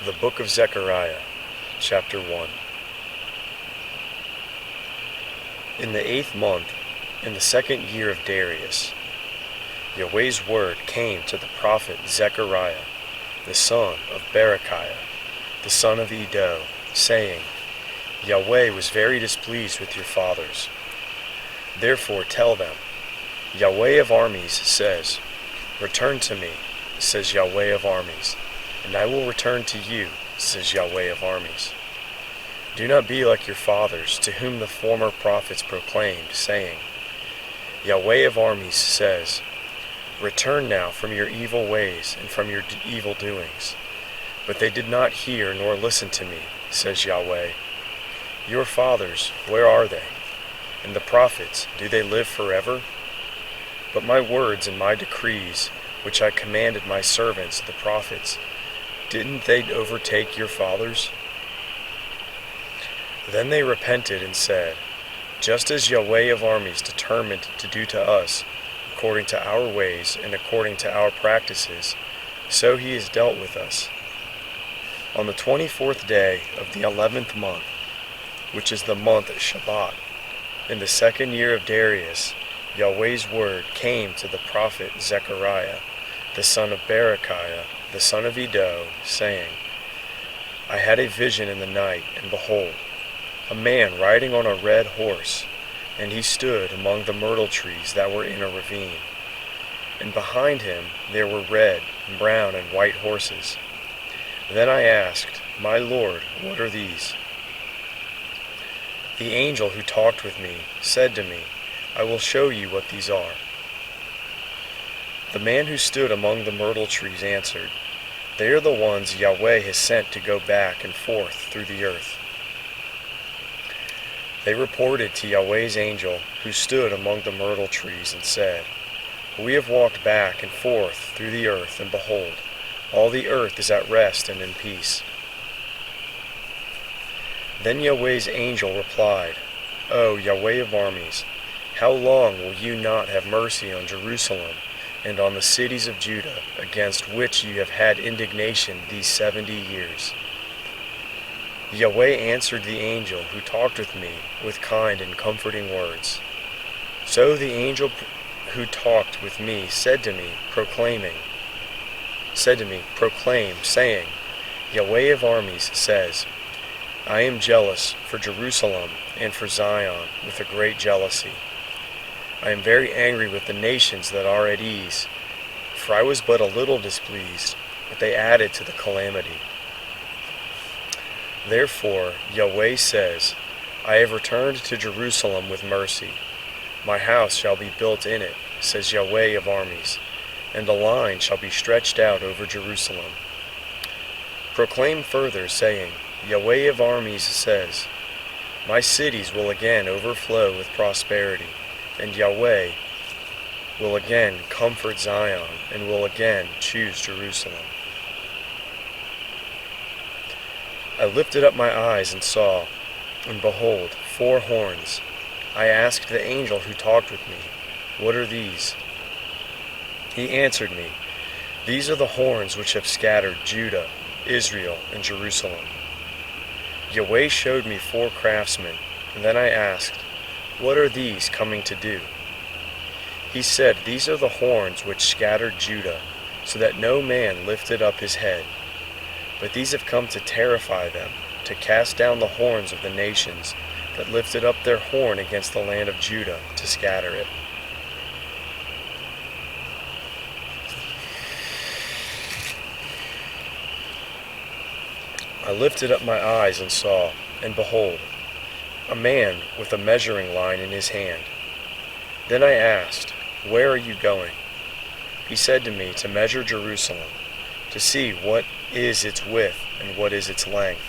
The Book of Zechariah, Chapter 1. In the 8th month, in the 2nd year of Darius, Yahweh's word came to the prophet Zechariah, the son of Berechiah, the son of Iddo, saying, Yahweh was very displeased with your fathers. Therefore tell them, Yahweh of armies says, Return to me, says Yahweh of armies, and I will return to you, says Yahweh of armies. Do not be like your fathers, to whom the former prophets proclaimed, saying, Yahweh of armies says, Return now from your evil ways and from your evil doings. But they did not hear nor listen to me, says Yahweh. Your fathers, where are they? And the prophets, do they live forever? But my words and my decrees, which I commanded my servants, the prophets, didn't they overtake your fathers? Then they repented and said, Just as Yahweh of armies determined to do to us, according to our ways and according to our practices, so he has dealt with us. On the 24th day of the 11th month, which is the month Shabbat, in the 2nd year of Darius, Yahweh's word came to the prophet Zechariah, the son of Berechiah, the son of Iddo, saying, I had a vision in the night, and behold, a man riding on a red horse, and he stood among the myrtle trees that were in a ravine. And behind him there were red, and brown, and white horses. Then I asked, My Lord, what are these? The angel who talked with me said to me, I will show you what these are. The man who stood among the myrtle trees answered, They are the ones Yahweh has sent to go back and forth through the earth. They reported to Yahweh's angel who stood among the myrtle trees and said, We have walked back and forth through the earth, and behold, all the earth is at rest and in peace. Then Yahweh's angel replied, O Yahweh of armies, how long will you not have mercy on Jerusalem and on the cities of Judah, against which you have had indignation these 70 years? Yahweh answered the angel who talked with me with kind and comforting words. So the angel who talked with me said to me, Proclaim, saying, Yahweh of armies says, I am jealous for Jerusalem and for Zion with a great jealousy. I am very angry with the nations that are at ease, for I was but a little displeased, but they added to the calamity. Therefore Yahweh says, I have returned to Jerusalem with mercy. My house shall be built in it, says Yahweh of armies, and a line shall be stretched out over Jerusalem. Proclaim further, saying, Yahweh of armies says, My cities will again overflow with prosperity, and Yahweh will again comfort Zion, and will again choose Jerusalem. I lifted up my eyes and saw, and behold, 4 horns. I asked the angel who talked with me, What are these? He answered me, These are the horns which have scattered Judah, Israel, and Jerusalem. Yahweh showed me 4 craftsmen, and then I asked, What are these coming to do? He said, These are the horns which scattered Judah, so that no man lifted up his head. But these have come to terrify them, to cast down the horns of the nations that lifted up their horn against the land of Judah, to scatter it. I lifted up my eyes and saw, and behold, a man with a measuring line in his hand. Then I asked, Where are you going? He said to me, To measure Jerusalem, to see what is its width and what is its length.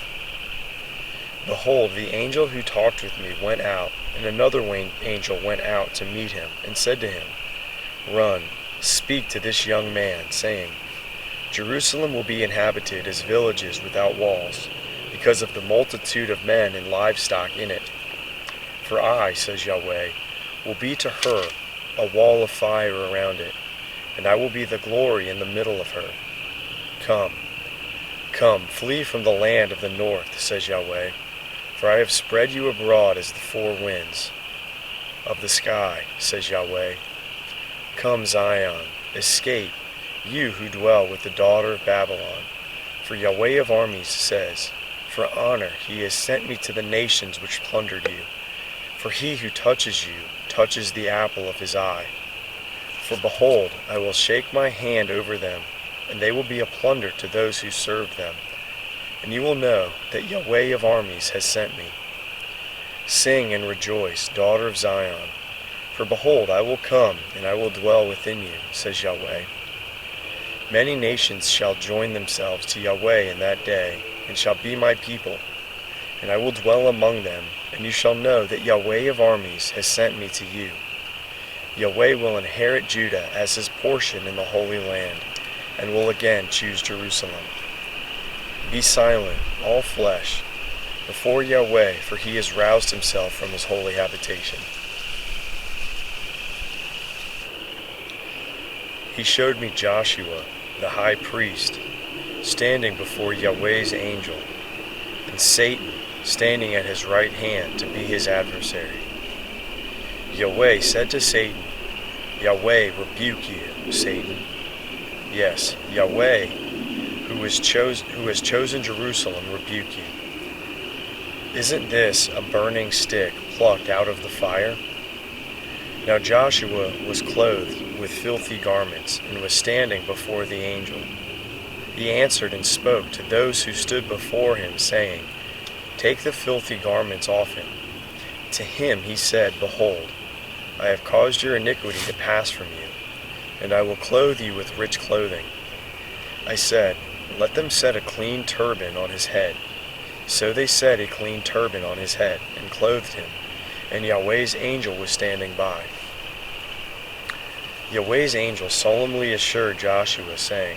Behold, the angel who talked with me went out, and another angel went out to meet him, and said to him, Run, speak to this young man, saying, Jerusalem will be inhabited as villages without walls, because of the multitude of men and livestock in it. For I, says Yahweh, will be to her a wall of fire around it, and I will be the glory in the middle of her. Come, Come, flee from the land of the north, says Yahweh, for I have spread you abroad as the four winds of the sky, says Yahweh. Come, Zion, escape, you who dwell with the daughter of Babylon. For Yahweh of armies says, for honor he has sent me to the nations which plundered you. For he who touches you touches the apple of his eye. For behold, I will shake my hand over them, and they will be a plunder to those who served them. And you will know that Yahweh of armies has sent me. Sing and rejoice, daughter of Zion. For behold, I will come, and I will dwell within you, says Yahweh. Many nations shall join themselves to Yahweh in that day, and shall be my people. And I will dwell among them, and you shall know that Yahweh of armies has sent me to you. Yahweh will inherit Judah as his portion in the Holy Land, and will again choose Jerusalem. Be silent, all flesh, before Yahweh, for he has roused himself from his holy habitation. He showed me Joshua, the high priest, standing before Yahweh's angel, and Satan standing at his right hand to be his adversary. Yahweh said to Satan, Yahweh rebuke you, Satan. Yes, Yahweh, who has chosen Jerusalem, rebuke you. Isn't this a burning stick plucked out of the fire? Now Joshua was clothed with filthy garments, and was standing before the angel. He answered and spoke to those who stood before him, saying, Take the filthy garments off him. To him he said, Behold, I have caused your iniquity to pass from you, and I will clothe you with rich clothing. I said, Let them set a clean turban on his head. So they set a clean turban on his head, and clothed him, and Yahweh's angel was standing by. Yahweh's angel solemnly assured Joshua, saying,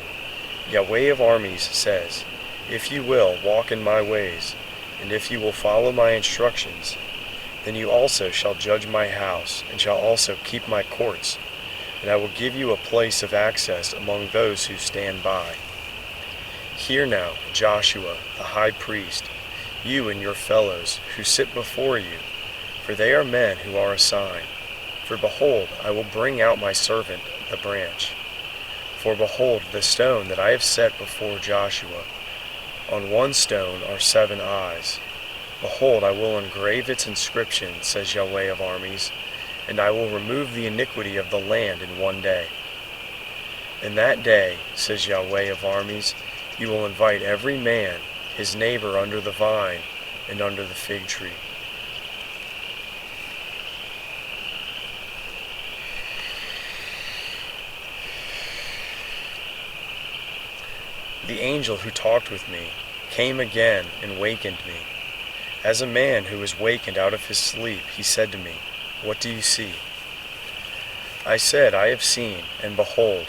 Yahweh of armies says, If you will walk in my ways, and if you will follow my instructions, then you also shall judge my house, and shall also keep my courts, and I will give you a place of access among those who stand by. Hear now, Joshua, the high priest, you and your fellows who sit before you, for they are men who are a sign. For behold, I will bring out my servant, the branch. For behold, the stone that I have set before Joshua. On one stone are 7 eyes. Behold, I will engrave its inscription, says Yahweh of armies, and I will remove the iniquity of the land in one day. In that day, says Yahweh of armies, you will invite every man, his neighbor under the vine and under the fig tree. The angel who talked with me came again and wakened me. As a man who is wakened out of his sleep, he said to me, What do you see? I said, I have seen, and behold,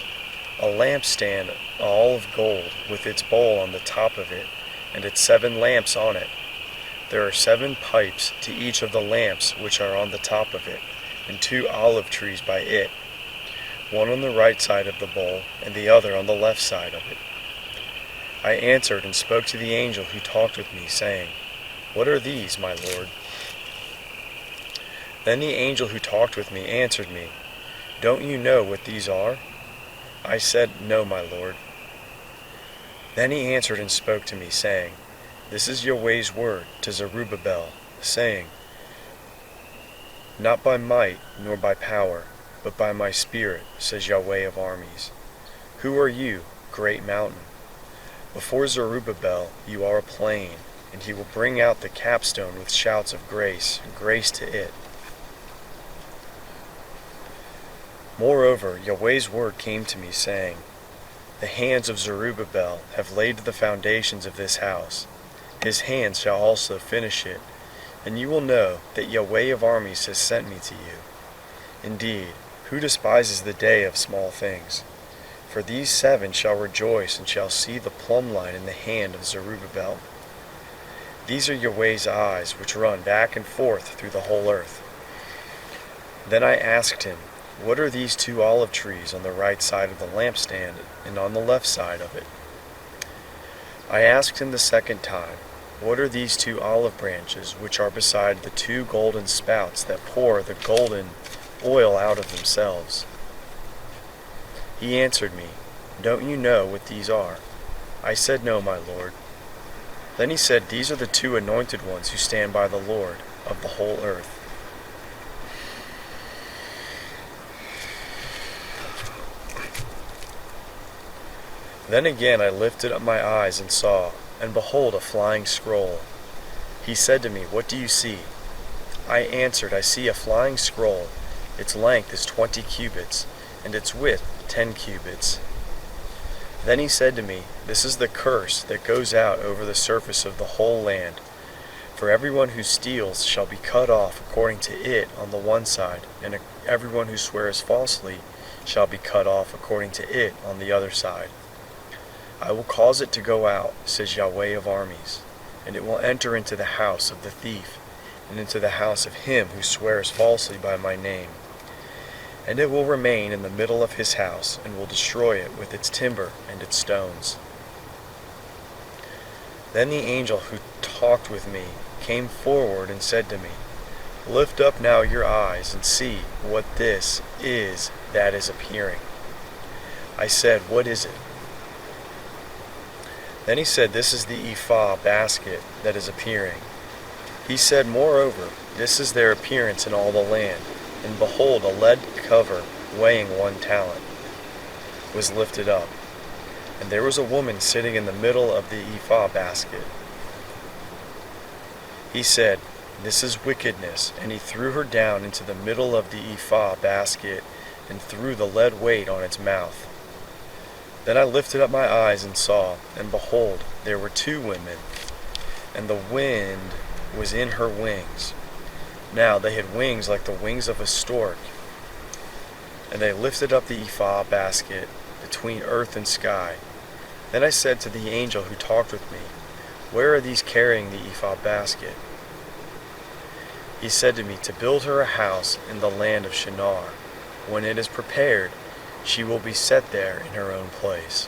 a lampstand all of gold, with its bowl on the top of it, and its 7 lamps on it. There are 7 pipes to each of the lamps which are on the top of it, and 2 olive trees by it, one on the right side of the bowl, and the other on the left side of it. I answered and spoke to the angel who talked with me, saying, What are these, my Lord? Then the angel who talked with me answered me, Don't you know what these are? I said, No, my Lord. Then he answered and spoke to me, saying, This is Yahweh's word to Zerubbabel, saying, Not by might nor by power, but by my spirit, says Yahweh of armies. Who are you, great mountain? Before Zerubbabel you are a plain, and he will bring out the capstone with shouts of grace, grace to it. Moreover, Yahweh's word came to me, saying, The hands of Zerubbabel have laid the foundations of this house. His hands shall also finish it, and you will know that Yahweh of armies has sent me to you. Indeed, who despises the day of small things? For these 7 shall rejoice and shall see the plumb line in the hand of Zerubbabel. These are Yahweh's eyes, which run back and forth through the whole earth. Then I asked him, What are these 2 olive trees on the right side of the lampstand and on the left side of it? I asked him the second time, "What are these 2 olive branches which are beside the 2 golden spouts that pour the golden oil out of themselves?" He answered me, "Don't you know what these are?" I said, "No, my Lord." Then he said, "These are the 2 anointed ones who stand by the Lord of the whole earth." Then again I lifted up my eyes and saw, and behold, a flying scroll. He said to me, "What do you see?" I answered, "I see a flying scroll. Its length is 20 cubits, and its width 10 cubits. Then he said to me, "This is the curse that goes out over the surface of the whole land. For everyone who steals shall be cut off according to it on the one side, and everyone who swears falsely shall be cut off according to it on the other side. I will cause it to go out, says Yahweh of armies, and it will enter into the house of the thief, and into the house of him who swears falsely by my name. And it will remain in the middle of his house, and will destroy it with its timber and its stones." Then the angel who talked with me came forward and said to me, "Lift up now your eyes and see what this is that is appearing." I said, "What is it?" Then he said, "This is the ephah basket that is appearing." He said, "Moreover, this is their appearance in all the land. And behold, a lead cover weighing 1 talent was lifted up, and there was a woman sitting in the middle of the ephah basket." He said, "This is wickedness," and he threw her down into the middle of the ephah basket, and threw the lead weight on its mouth. Then I lifted up my eyes and saw, and behold, there were 2 women, and the wind was in her wings. Now they had wings like the wings of a stork, and they lifted up the ephah basket between earth and sky. Then I said to the angel who talked with me, "Where are these carrying the ephah basket?" He said to me, "To build her a house in the land of Shinar. When it is prepared, she will be set there in her own place."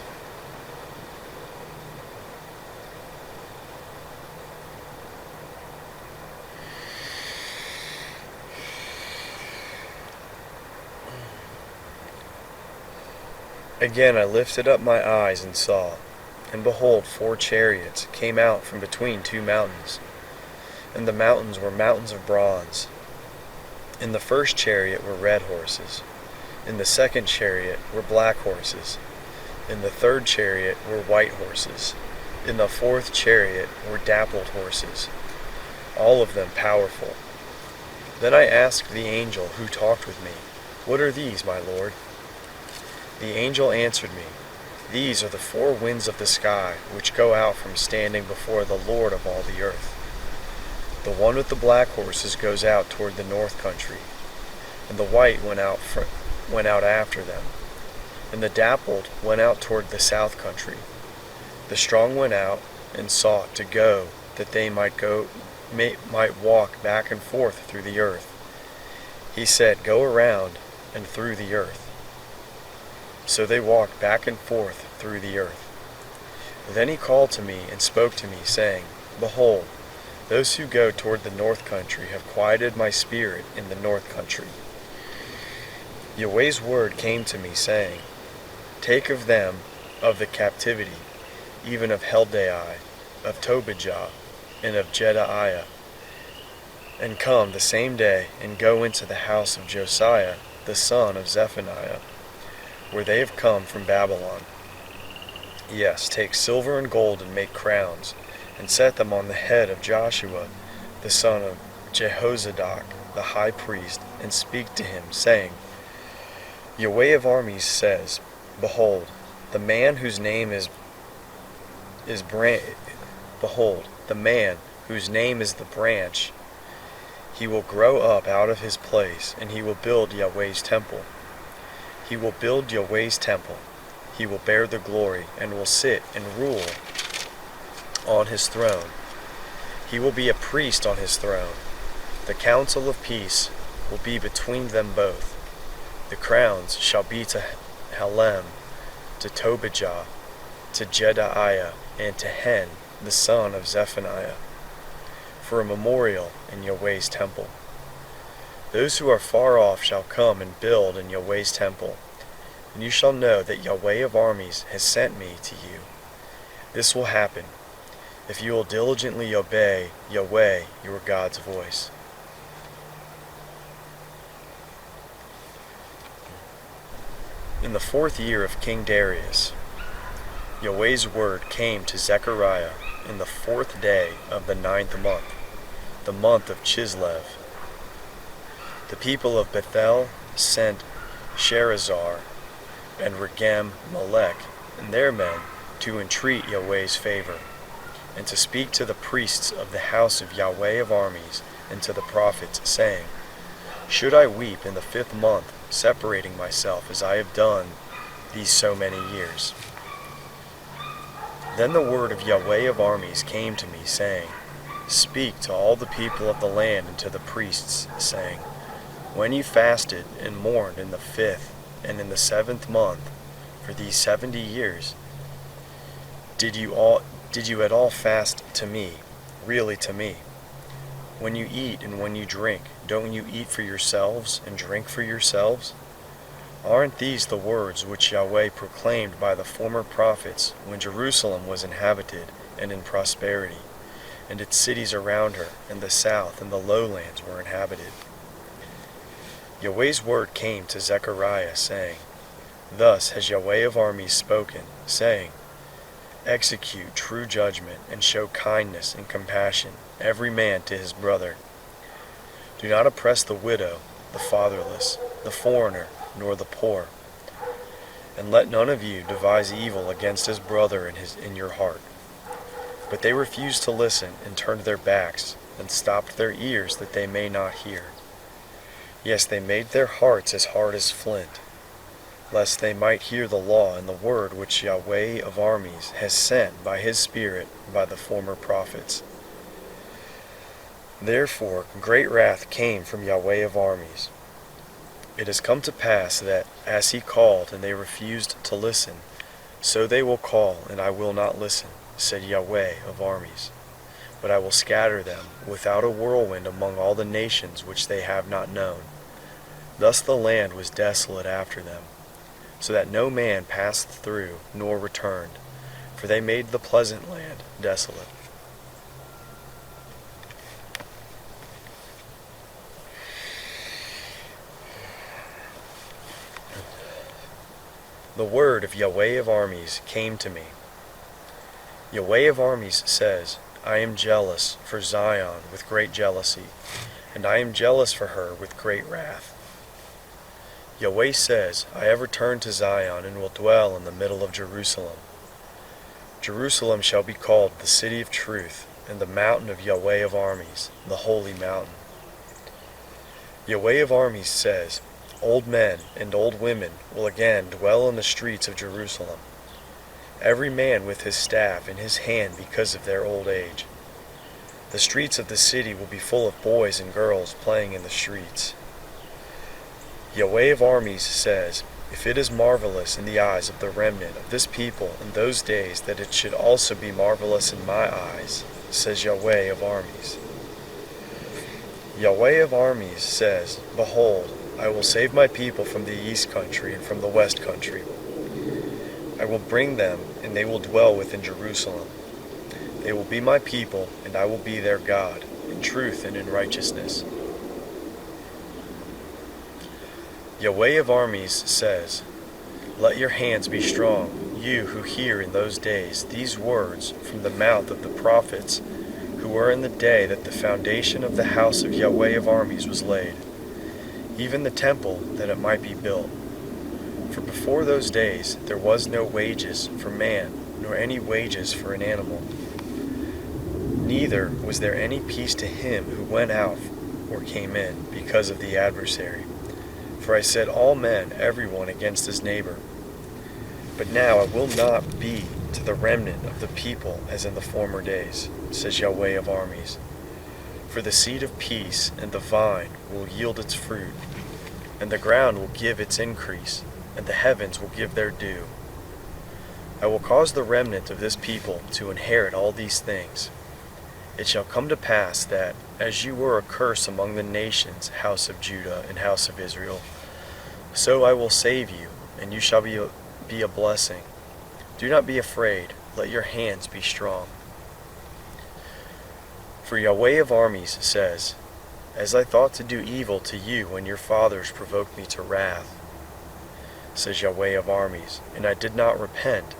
Again I lifted up my eyes and saw, and behold, 4 chariots came out from between 2 mountains, and the mountains were mountains of bronze. In the first chariot were red horses, in the second chariot were black horses, in the third chariot were white horses, in the fourth chariot were dappled horses, all of them powerful. Then I asked the angel who talked with me, "What are these, my Lord?" The angel answered me, "These are the 4 winds of the sky, which go out from standing before the Lord of all the earth. The one with the black horses goes out toward the north country, and the white went out after them, and the dappled went out toward the south country. The strong went out and sought to go, that they might walk back and forth through the earth." He said, "Go around and through the earth." So they walked back and forth through the earth. Then he called to me and spoke to me, saying, "Behold, those who go toward the north country have quieted my spirit in the north country." Yahweh's word came to me, saying, "Take of them of the captivity, even of Haggai, of Tobijah, and of Jedaiah, and come the same day, and go into the house of Josiah, the son of Zephaniah, where they have come from Babylon. Yes, take silver and gold and make crowns, and set them on the head of Joshua, the son of Jehozadak, the high priest, and speak to him, saying, Yahweh of armies says, Behold, the man whose name is the branch, he will grow up out of his place, and he will build Yahweh's temple. He will build Yahweh's temple. He will bear the glory, and will sit and rule on his throne. He will be a priest on his throne. The counsel of peace will be between them both. The crowns shall be to Helem, to Tobijah, to Jedaiah, and to Hen, the son of Zephaniah, for a memorial in Yahweh's temple. Those who are far off shall come and build in Yahweh's temple, and you shall know that Yahweh of armies has sent me to you. This will happen if you will diligently obey Yahweh your God's voice. In the 4th year of King Darius, Yahweh's word came to Zechariah in the 4th day of the 9th month, the month of Chislev. The people of Bethel sent Sherazar and Regem-Melech and their men to entreat Yahweh's favor, and to speak to the priests of the house of Yahweh of armies and to the prophets, saying, Should I weep in the 5th month, separating myself as I have done these so many years? Then the word of Yahweh of armies came to me, saying, Speak to all the people of the land and to the priests, saying, When you fasted and mourned in the 5th and in the 7th month for these 70 years, did you at all fast to me, really to me? When you eat and when you drink, don't you eat for yourselves and drink for yourselves? Aren't these the words which Yahweh proclaimed by the former prophets when Jerusalem was inhabited and in prosperity, and its cities around her, and the south and the lowlands were inhabited? Yahweh's word came to Zechariah, saying, Thus has Yahweh of armies spoken, saying, Execute true judgment, and show kindness and compassion, every man to his brother. Do not oppress the widow, the fatherless, the foreigner, nor the poor. And let none of you devise evil against his brother in your heart. But they refused to listen, and turned their backs, and stopped their ears that they may not hear. Yes, they made their hearts as hard as flint, lest they might hear the law and the word which Yahweh of armies has sent by his Spirit by the former prophets. Therefore great wrath came from Yahweh of armies. It has come to pass that, as he called, and they refused to listen, so they will call, and I will not listen, said Yahweh of armies. But I will scatter them without a whirlwind among all the nations which they have not known. Thus the land was desolate after them, so that no man passed through nor returned, for they made the pleasant land desolate. The word of Yahweh of armies came to me. Yahweh of armies says, I am jealous for Zion with great jealousy, and I am jealous for her with great wrath. Yahweh says, I have returned to Zion and will dwell in the middle of Jerusalem. Jerusalem shall be called the city of truth, and the mountain of Yahweh of armies, the holy mountain. Yahweh of armies says, Old men and old women will again dwell in the streets of Jerusalem, every man with his staff in his hand because of their old age. The streets of the city will be full of boys and girls playing in the streets. Yahweh of armies says, If it is marvelous in the eyes of the remnant of this people in those days, that it should also be marvelous in my eyes, says Yahweh of armies. Yahweh of armies says, Behold, I will save my people from the east country and from the west country. I will bring them, and they will dwell within Jerusalem. They will be my people, and I will be their God, in truth and in righteousness. Yahweh of armies says, Let your hands be strong, you who hear in those days these words from the mouth of the prophets, who were in the day that the foundation of the house of Yahweh of armies was laid, even the temple, that it might be built. For before those days there was no wages for man, nor any wages for an animal. Neither was there any peace to him who went out or came in, because of the adversary. For I said, All men, everyone against his neighbor. But now I will not be to the remnant of the people as in the former days, says Yahweh of armies. For the seed of peace and the vine will yield its fruit, and the ground will give its increase, and the heavens will give their due. I will cause the remnant of this people to inherit all these things. It shall come to pass that, as you were a curse among the nations, house of Judah and house of Israel, so I will save you, and you shall be a blessing. Do not be afraid, let your hands be strong. For Yahweh of armies says, as I thought to do evil to you when your fathers provoked me to wrath, says Yahweh of armies, and I did not repent.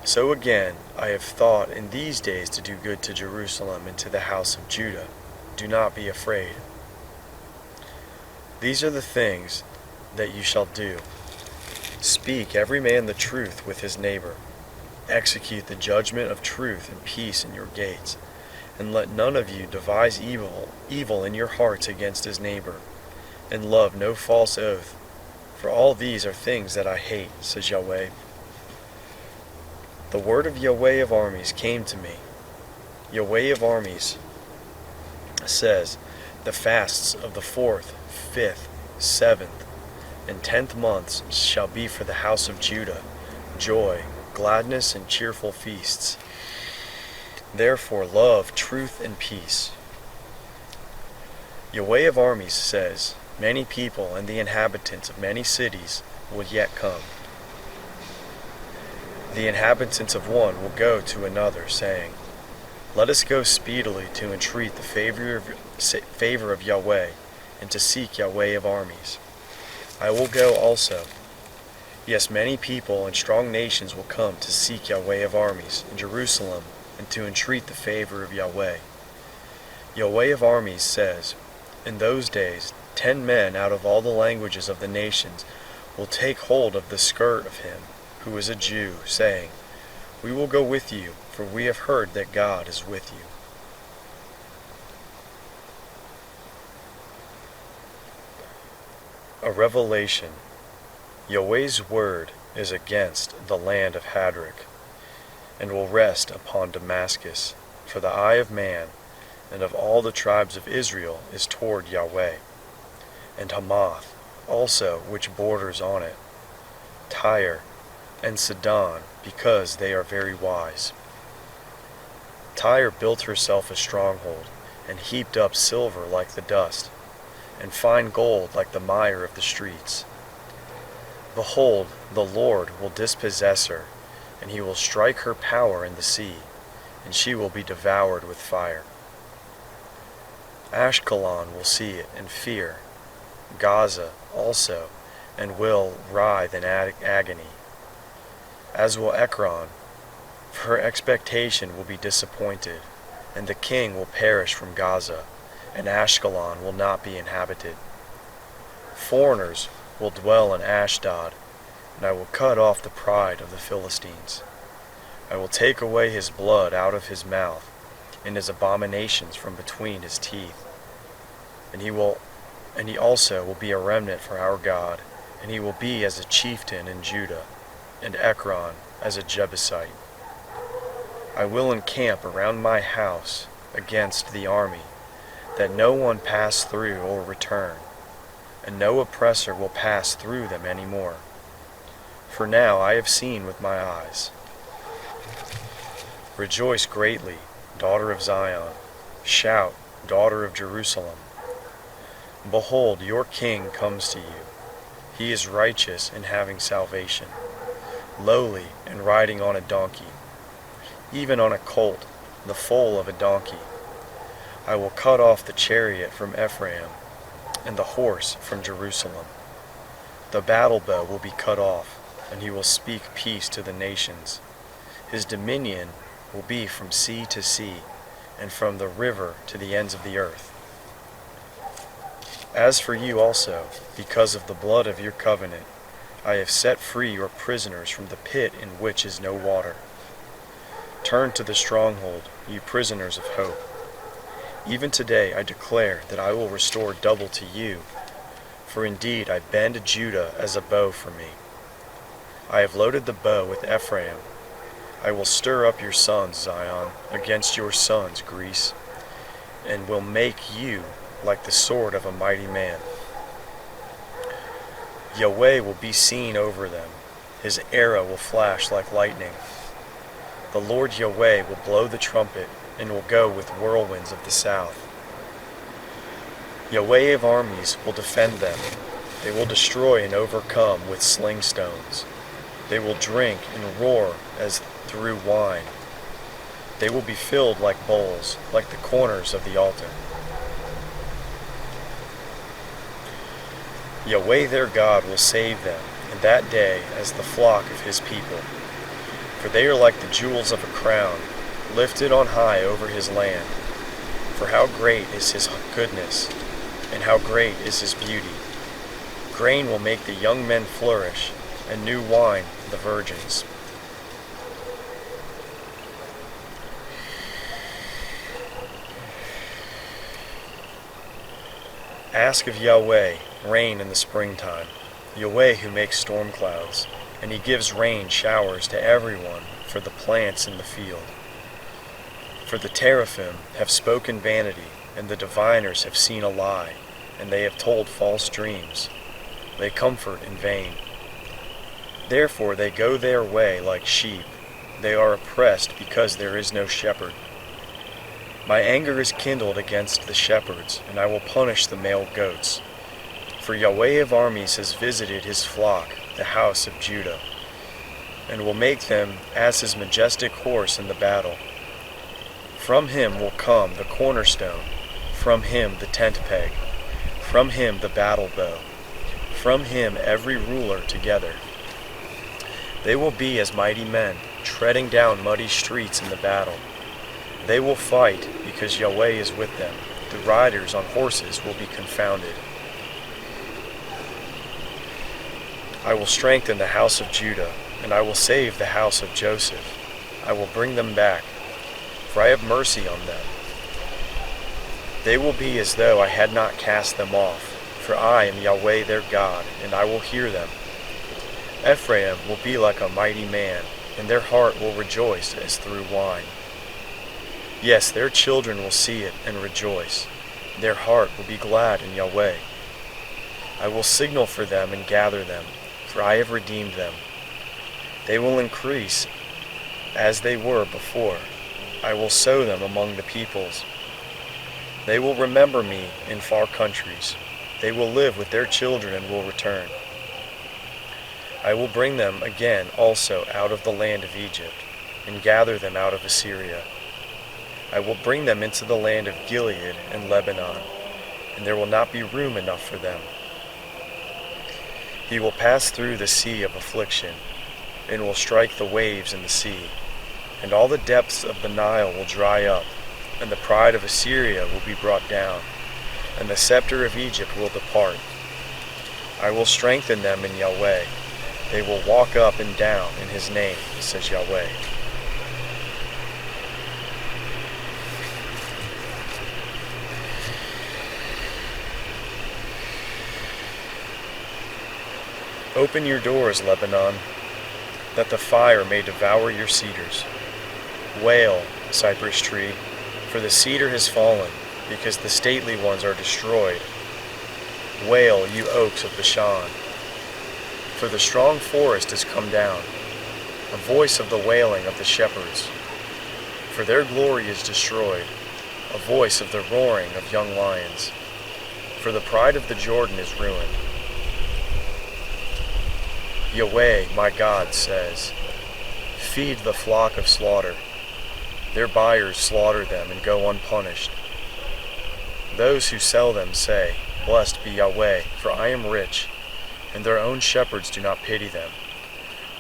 So again I have thought in these days to do good to Jerusalem and to the house of Judah. Do not be afraid. These are the things that you shall do. Speak every man the truth with his neighbor. Execute the judgment of truth and peace in your gates. And let none of you devise evil in your hearts against his neighbor. And love no false oath. For all these are things that I hate, says Yahweh. The word of Yahweh of armies came to me. Yahweh of armies says, the fasts of the 4th, 5th, 7th, and 10th months shall be for the house of Judah, joy, gladness, and cheerful feasts. Therefore love, truth, and peace. Yahweh of armies says, many people and the inhabitants of many cities will yet come. The inhabitants of one will go to another, saying, let us go speedily to entreat the favor of Yahweh, and to seek Yahweh of armies. I will go also. Yes, many people and strong nations will come to seek Yahweh of armies in Jerusalem, and to entreat the favor of Yahweh. Yahweh of armies says, in those days 10 men out of all the languages of the nations will take hold of the skirt of him who is a Jew, saying, we will go with you, for we have heard that God is with you. A revelation. Yahweh's word is against the land of Hadrach, and will rest upon Damascus, for the eye of man and of all the tribes of Israel is toward Yahweh, and Hamath also which borders on it, Tyre and Sidon, because they are very wise. Tyre built herself a stronghold, and heaped up silver like the dust, and fine gold like the mire of the streets. Behold, the Lord will dispossess her, and he will strike her power in the sea, and she will be devoured with fire. Ashkelon will see it and fear, Gaza also, and will writhe in agony. As will Ekron, for her expectation will be disappointed, and the king will perish from Gaza, and Ashkelon will not be inhabited. Foreigners will dwell in Ashdod, and I will cut off the pride of the Philistines. I will take away his blood out of his mouth, and his abominations from between his teeth. And he also will be a remnant for our God, and he will be as a chieftain in Judah, and Ekron as a Jebusite. I will encamp around my house against the army, that no one pass through or return, and no oppressor will pass through them any more. For now I have seen with my eyes. Rejoice greatly, daughter of Zion. Shout, daughter of Jerusalem. Behold, your king comes to you. He is righteous and having salvation, lowly and riding on a donkey, even on a colt, the foal of a donkey. I will cut off the chariot from Ephraim, and the horse from Jerusalem. The battle bow will be cut off, and he will speak peace to the nations. His dominion will be from sea to sea, and from the river to the ends of the earth. As for you also, because of the blood of your covenant, I have set free your prisoners from the pit in which is no water. Turn to the stronghold, you prisoners of hope. Even today I declare that I will restore double to you, for indeed I bend Judah as a bow for me. I have loaded the bow with Ephraim. I will stir up your sons, Zion, against your sons, Greece, and will make you like the sword of a mighty man. Yahweh will be seen over them, His arrow will flash like lightning. The Lord Yahweh will blow the trumpet and will go with whirlwinds of the south. Yahweh of armies will defend them. They will destroy and overcome with sling stones. They will drink and roar as through wine. They will be filled like bowls, like the corners of the altar. Yahweh their God will save them in that day as the flock of his people. For they are like the jewels of a crown, lifted on high over his land. For how great is his goodness, and how great is his beauty. Grain will make the young men flourish, and new wine the virgins. Ask of Yahweh rain in the springtime, Yahweh who makes storm clouds, and he gives rain showers to everyone for the plants in the field. For the teraphim have spoken vanity, and the diviners have seen a lie, and they have told false dreams. They comfort in vain. Therefore they go their way like sheep. They are oppressed because there is no shepherd. My anger is kindled against the shepherds, and I will punish the male goats. For Yahweh of armies has visited his flock, the house of Judah, and will make them as his majestic horse in the battle. From him will come the cornerstone, from him the tent peg, from him the battle bow, from him every ruler together. They will be as mighty men, treading down muddy streets in the battle. They will fight because Yahweh is with them. The riders on horses will be confounded. I will strengthen the house of Judah, and I will save the house of Joseph. I will bring them back, for I have mercy on them. They will be as though I had not cast them off, for I am Yahweh their God, and I will hear them. Ephraim will be like a mighty man, and their heart will rejoice as through wine. Yes, their children will see it and rejoice. Their heart will be glad in Yahweh. I will signal for them and gather them, for I have redeemed them. They will increase as they were before. I will sow them among the peoples. They will remember me in far countries. They will live with their children and will return. I will bring them again also out of the land of Egypt, and gather them out of Assyria. I will bring them into the land of Gilead and Lebanon, and there will not be room enough for them. He will pass through the sea of affliction, and will strike the waves in the sea, and all the depths of the Nile will dry up, and the pride of Assyria will be brought down, and the scepter of Egypt will depart. I will strengthen them in Yahweh. They will walk up and down in his name, says Yahweh. Open your doors, Lebanon, that the fire may devour your cedars. Wail, cypress tree, for the cedar has fallen, because the stately ones are destroyed. Wail, you oaks of Bashan, for the strong forest has come down, a voice of the wailing of the shepherds. For their glory is destroyed, a voice of the roaring of young lions. For the pride of the Jordan is ruined. Yahweh, my God, says, feed the flock of slaughter. Their buyers slaughter them and go unpunished. Those who sell them say, blessed be Yahweh, for I am rich, and their own shepherds do not pity them.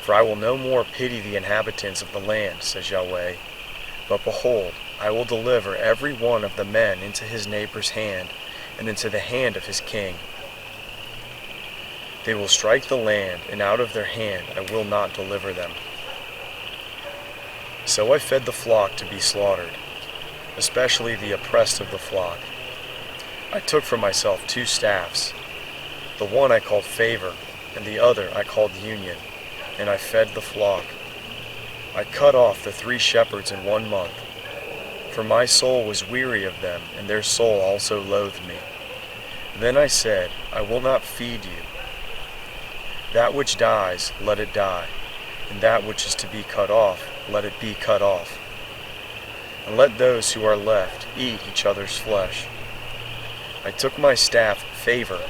For I will no more pity the inhabitants of the land, says Yahweh. But behold, I will deliver every one of the men into his neighbor's hand, and into the hand of his king. They will strike the land, and out of their hand I will not deliver them. So I fed the flock to be slaughtered, especially the oppressed of the flock. I took for myself 2 staffs. The one I called favor, and the other I called union, and I fed the flock. I cut off the 3 shepherds in 1 month, for my soul was weary of them, and their soul also loathed me. Then I said, I will not feed you. That which dies, let it die, and that which is to be cut off, let it be cut off. And let those who are left eat each other's flesh. I took my staff, favor,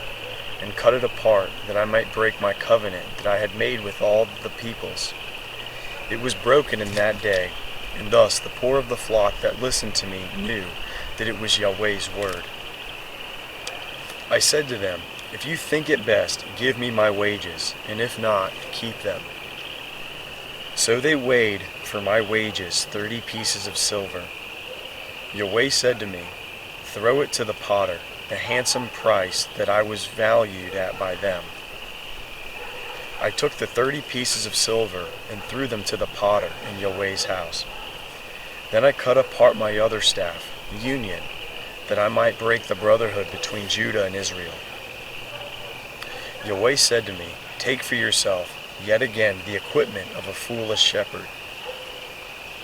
and cut it apart, that I might break my covenant that I had made with all the peoples. It was broken in that day, and thus the poor of the flock that listened to me knew that it was Yahweh's word. I said to them, if you think it best, give me my wages, and if not, keep them. So they weighed for my wages 30 pieces of silver. Yahweh said to me, throw it to the potter, the handsome price that I was valued at by them. I took the 30 pieces of silver and threw them to the potter in Yahweh's house. Then I cut apart my other staff, union, that I might break the brotherhood between Judah and Israel. Yahweh said to me, take for yourself yet again the equipment of a foolish shepherd.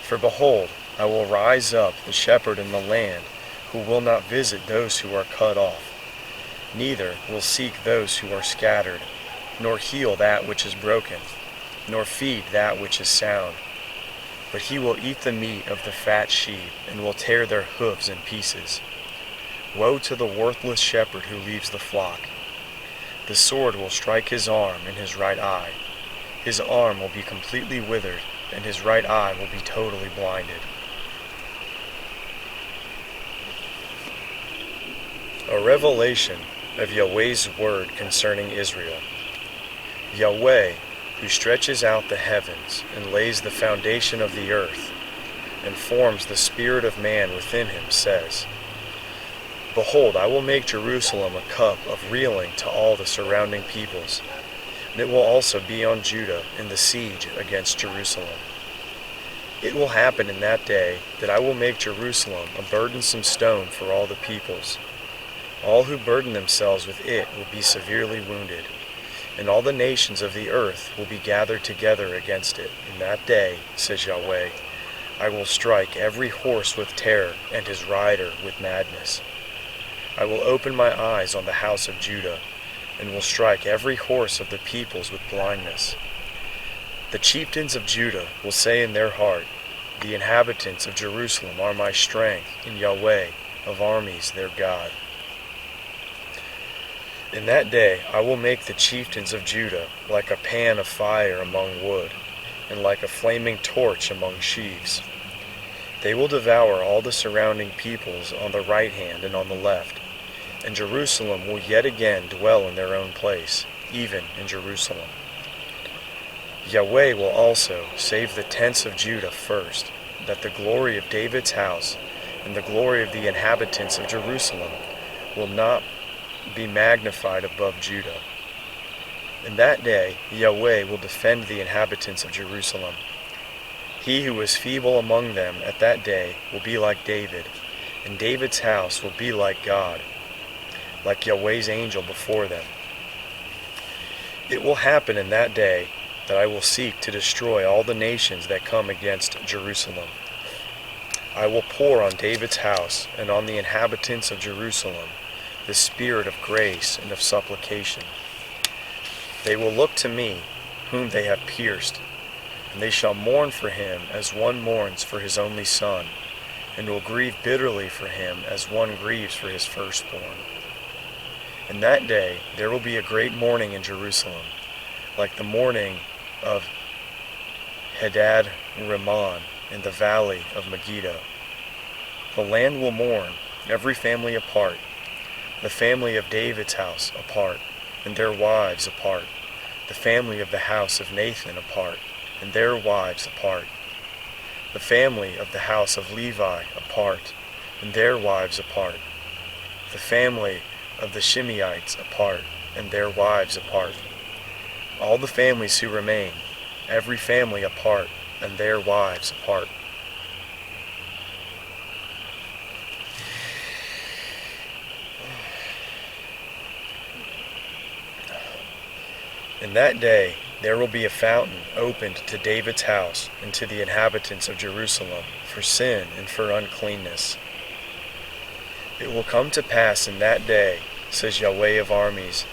For behold, I will rise up the shepherd in the land, who will not visit those who are cut off, neither will seek those who are scattered, nor heal that which is broken, nor feed that which is sound. But he will eat the meat of the fat sheep, and will tear their hoofs in pieces. Woe to the worthless shepherd who leaves the flock. The sword will strike his arm and his right eye. His arm will be completely withered, and his right eye will be totally blinded. A revelation of Yahweh's word concerning Israel. Yahweh, who stretches out the heavens and lays the foundation of the earth, and forms the spirit of man within him, says, behold, I will make Jerusalem a cup of reeling to all the surrounding peoples, and it will also be on Judah in the siege against Jerusalem. It will happen in that day that I will make Jerusalem a burdensome stone for all the peoples. All who burden themselves with it will be severely wounded, and all the nations of the earth will be gathered together against it. In that day, says Yahweh, I will strike every horse with terror and his rider with madness. I will open my eyes on the house of Judah, and will strike every horse of the peoples with blindness. The chieftains of Judah will say in their heart, the inhabitants of Jerusalem are my strength, and Yahweh of armies their God. In that day I will make the chieftains of Judah like a pan of fire among wood, and like a flaming torch among sheaves. They will devour all the surrounding peoples on the right hand and on the left, and Jerusalem will yet again dwell in their own place, even in Jerusalem. Yahweh will also save the tents of Judah first, that the glory of David's house and the glory of the inhabitants of Jerusalem will not be magnified above Judah. In that day Yahweh will defend the inhabitants of Jerusalem. He who is feeble among them at that day will be like David, and David's house will be like God, like Yahweh's angel before them. It will happen in that day that I will seek to destroy all the nations that come against Jerusalem. I will pour on David's house and on the inhabitants of Jerusalem the spirit of grace and of supplication. They will look to me, whom they have pierced, and they shall mourn for him as one mourns for his only son, and will grieve bitterly for him as one grieves for his firstborn. In that day there will be a great mourning in Jerusalem, like the mourning of Hadad Rimmon in the valley of Megiddo. The land will mourn, every family apart, the family of David's house apart, and their wives apart, the family of the house of Nathan apart, and their wives apart, the family of the house of Levi apart, and their wives apart, the family of the Shimeites apart, and their wives apart, all the families who remain, every family apart, and their wives apart. In that day there will be a fountain opened to David's house and to the inhabitants of Jerusalem for sin and for uncleanness. It will come to pass in that day, says Yahweh of armies,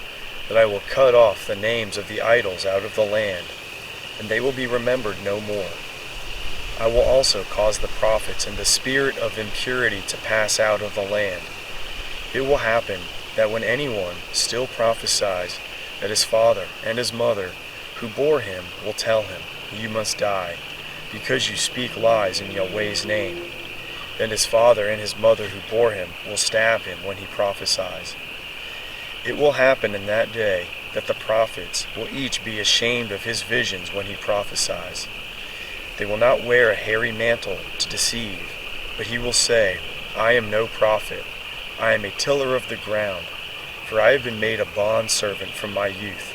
that I will cut off the names of the idols out of the land, and they will be remembered no more. I will also cause the prophets and the spirit of impurity to pass out of the land. It will happen that when anyone still prophesies, that his father and his mother who bore him will tell him, "You must die, because you speak lies in Yahweh's name." Then his father and his mother who bore him will stab him when he prophesies. It will happen in that day that the prophets will each be ashamed of his visions when he prophesies. They will not wear a hairy mantle to deceive, but he will say, "I am no prophet. I am a tiller of the ground, for I have been made a bondservant from my youth."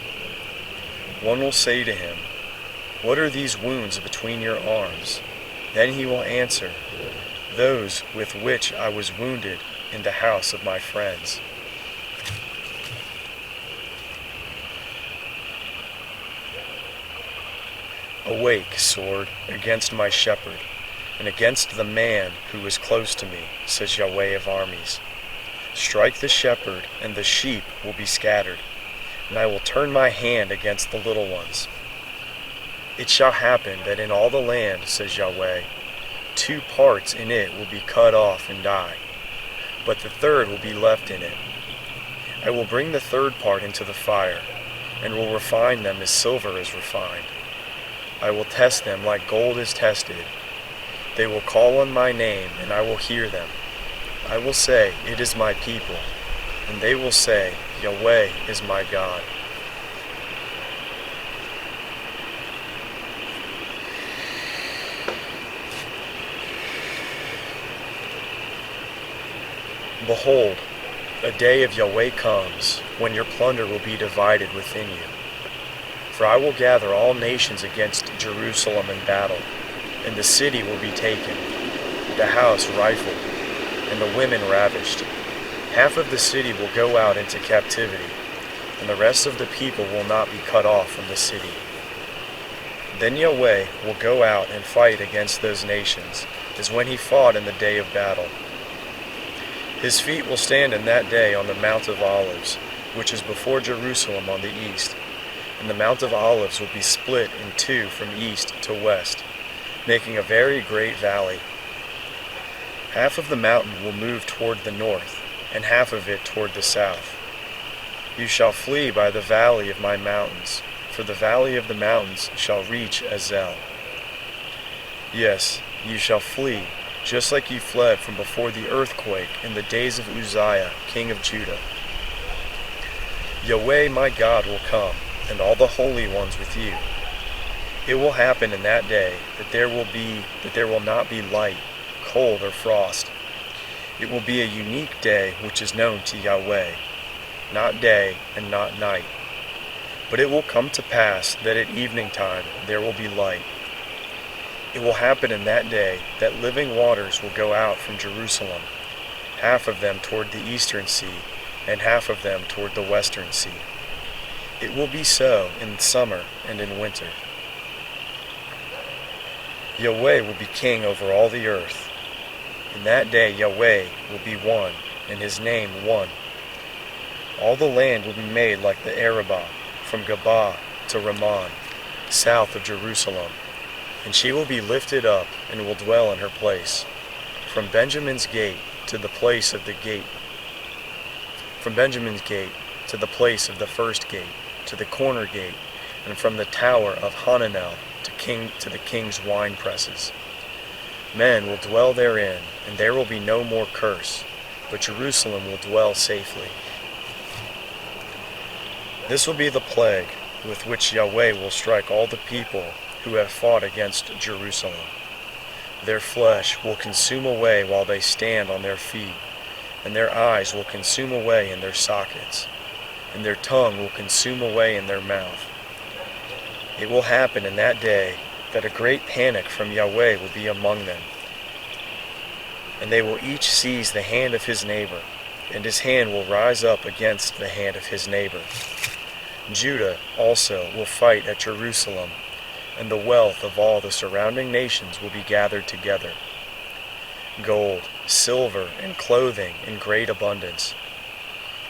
One will say to him, "What are these wounds between your arms?" Then he will answer, "Those with which I was wounded in the house of my friends." Awake, sword, against my shepherd, and against the man who is close to me, says Yahweh of armies. Strike the shepherd, and the sheep will be scattered, and I will turn my hand against the little ones. It shall happen that in all the land, says Yahweh, 2 parts in it will be cut off and die, but the third will be left in it. I will bring the third part into the fire, and will refine them as silver is refined. I will test them like gold is tested. They will call on my name, and I will hear them. I will say, "It is my people," and they will say, "Yahweh is my God." Behold, a day of Yahweh comes, when your plunder will be divided within you. For I will gather all nations against Jerusalem in battle, and the city will be taken, the house rifled, and the women ravished. Half of the city will go out into captivity, and the rest of the people will not be cut off from the city. Then Yahweh will go out and fight against those nations, as when he fought in the day of battle. His feet will stand in that day on the Mount of Olives, which is before Jerusalem on the east, and the Mount of Olives will be split in 2 from east to west, making a very great valley. Half of the mountain will move toward the north, and half of it toward the south. You shall flee by the valley of my mountains, for the valley of the mountains shall reach Azel. Yes, you shall flee, just like you fled from before the earthquake in the days of Uzziah, king of Judah. Yahweh my God will come, and all the holy ones with you. It will happen in that day that there will not be light, cold, or frost. It will be a unique day which is known to Yahweh, not day and not night. But it will come to pass that at evening time there will be light. It will happen in that day that living waters will go out from Jerusalem, half of them toward the eastern sea, and half of them toward the western sea. It will be so in summer and in winter. Yahweh will be king over all the earth. In that day Yahweh will be one, and his name one. All the land will be made like the Arabah, from Gabah to Rimmon, south of Jerusalem, and she will be lifted up and will dwell in her place, from Benjamin's gate to the place of the gate, from Benjamin's gate to the place of the first gate, to the corner gate, and from the tower of Hananel to the king's wine presses. Men will dwell therein, and there will be no more curse, but Jerusalem will dwell safely. This will be the plague with which Yahweh will strike all the people who have fought against Jerusalem. Their flesh will consume away while they stand on their feet, and their eyes will consume away in their sockets, and their tongue will consume away in their mouth. It will happen in that day that a great panic from Yahweh will be among them, and they will each seize the hand of his neighbor, and his hand will rise up against the hand of his neighbor. Judah also will fight at Jerusalem, and the wealth of all the surrounding nations will be gathered together. Gold, silver, and clothing in great abundance.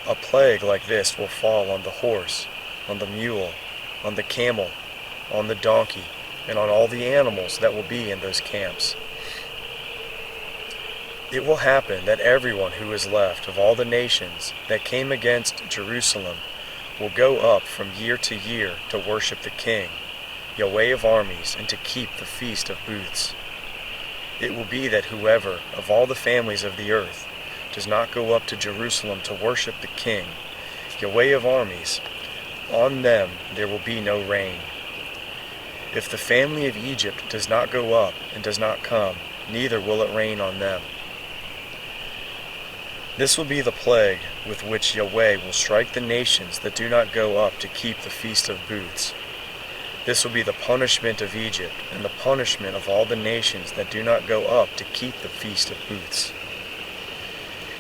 A plague like this will fall on the horse, on the mule, on the camel, on the donkey, and on all the animals that will be in those camps. It will happen that everyone who is left of all the nations that came against Jerusalem will go up from year to year to worship the King, Yahweh of armies, and to keep the Feast of Booths. It will be that whoever of all the families of the earth does not go up to Jerusalem to worship the King, Yahweh of armies, on them there will be no rain. If the family of Egypt does not go up and does not come, neither will it rain on them. This will be the plague with which Yahweh will strike the nations that do not go up to keep the Feast of Booths. This will be the punishment of Egypt, and the punishment of all the nations that do not go up to keep the Feast of Booths.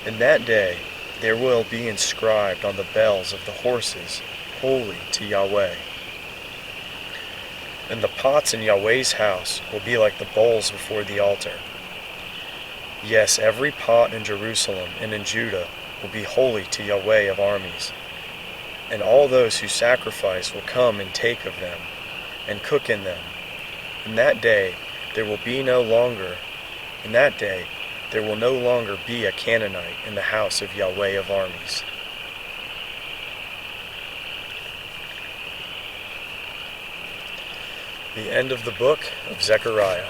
In that day there will be inscribed on the bells of the horses, Holy to Yahweh. And the pots in Yahweh's house will be like the bowls before the altar. Yes, every pot in Jerusalem and in Judah will be holy to Yahweh of armies. And all those who sacrifice will come and take of them, and cook in them. In that day there will no longer be a Canaanite in the house of Yahweh of armies. The end of the book of Zechariah.